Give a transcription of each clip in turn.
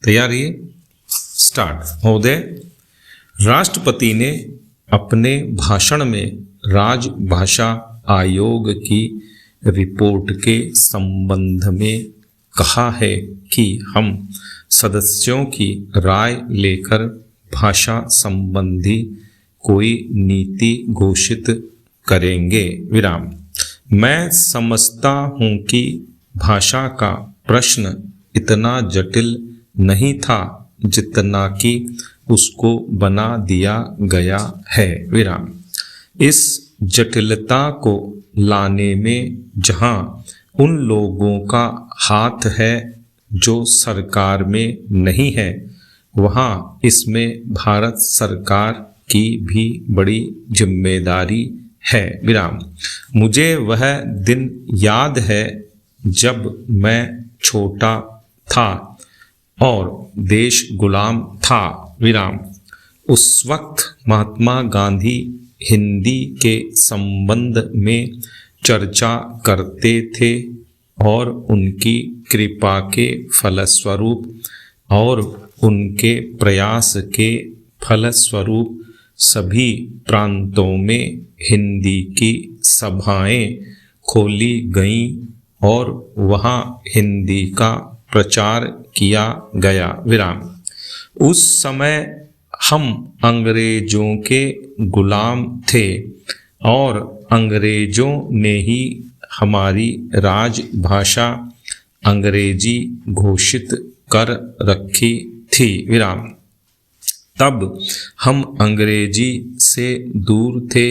तैयारी स्टार्ट। महोदय, राष्ट्रपति ने अपने भाषण में राजभाषा आयोग की रिपोर्ट के संबंध में कहा है कि हम सदस्यों की राय लेकर भाषा संबंधी कोई नीति घोषित करेंगे। विराम। मैं समझता हूँ कि भाषा का प्रश्न इतना जटिल नहीं था जितना कि उसको बना दिया गया है। विराम। इस जटिलता को लाने में जहाँ उन लोगों का हाथ है जो सरकार में नहीं है, वहाँ इसमें भारत सरकार की भी बड़ी जिम्मेदारी है। विराम। मुझे वह दिन याद है जब मैं छोटा था और देश गुलाम था। विराम। उस वक्त महात्मा गांधी हिंदी के संबंध में चर्चा करते थे और उनकी कृपा के फलस्वरूप और उनके प्रयास के फलस्वरूप सभी प्रांतों में हिंदी की सभाएं खोली गईं और वहाँ हिंदी का प्रचार किया गया। विराम। उस समय हम अंग्रेजों के गुलाम थे और अंग्रेजों ने ही हमारी राजभाषा अंग्रेजी घोषित कर रखी थी। विराम। तब हम अंग्रेजी से दूर थे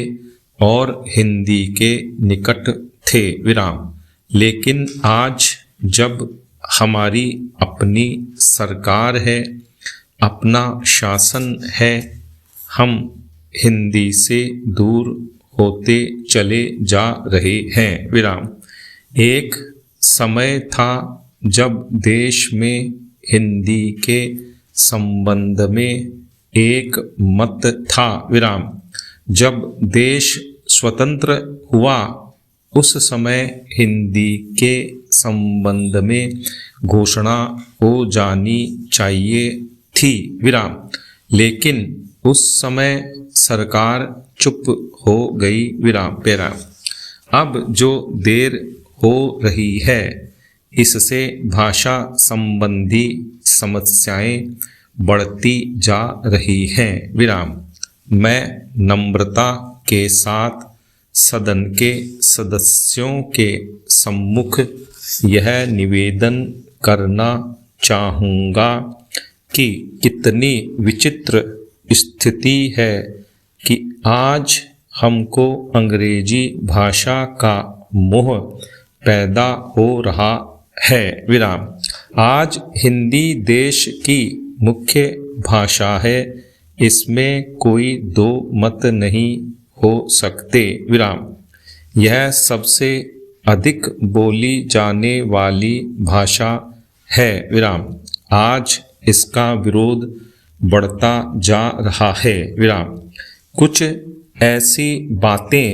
और हिंदी के निकट थे। विराम। लेकिन आज जब हमारी अपनी सरकार है, अपना शासन है, हम हिंदी से दूर होते चले जा रहे हैं। विराम। एक समय था जब देश में हिंदी के संबंध में एक मत था। विराम। जब देश स्वतंत्र हुआ उस समय हिंदी के संबंध में घोषणा हो जानी चाहिए थी। विराम। लेकिन उस समय सरकार चुप हो गई। विराम। पैरा। अब जो देर हो रही है इससे भाषा संबंधी समस्याएं बढ़ती जा रही हैं। विराम। मैं नम्रता के साथ सदन के सदस्यों के सम्मुख यह निवेदन करना चाहूँगा कि कितनी विचित्र स्थिति है कि आज हमको अंग्रेजी भाषा का मोह पैदा हो रहा है। विराम। आज हिंदी देश की मुख्य भाषा है, इसमें कोई दो मत नहीं हो सकते। विराम। यह सबसे अधिक बोली जाने वाली भाषा है। विराम। आज इसका विरोध बढ़ता जा रहा है। विराम। कुछ ऐसी बातें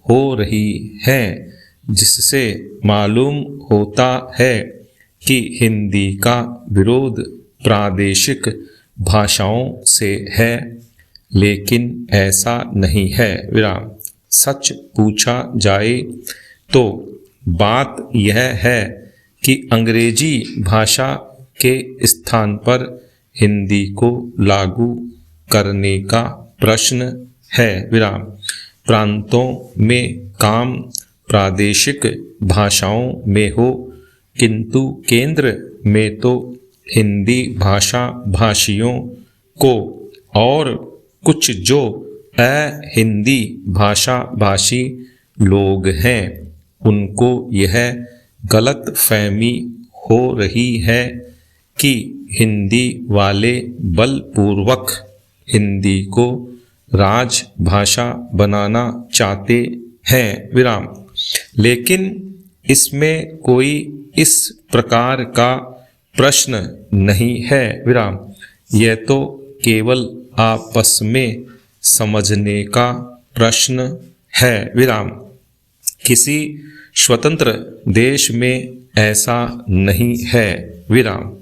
हो रही हैं जिससे मालूम होता है कि हिंदी का विरोध प्रादेशिक भाषाओं से है, लेकिन ऐसा नहीं है। विराम। सच पूछा जाए तो बात यह है कि अंग्रेजी भाषा के स्थान पर हिंदी को लागू करने का प्रश्न है। विराम। प्रांतों में काम प्रादेशिक भाषाओं में हो, किंतु केंद्र में तो हिंदी भाषा भाषियों को और कुछ जो अहिंदी भाषा भाषी लोग हैं उनको यह गलत फहमी हो रही है कि हिंदी वाले बलपूर्वक हिंदी को राजभाषा बनाना चाहते हैं। विराम। लेकिन इसमें कोई इस प्रकार का प्रश्न नहीं है। विराम। यह तो केवल आपस में समझने का प्रश्न है। विराम। किसी स्वतंत्र देश में ऐसा नहीं है। विराम।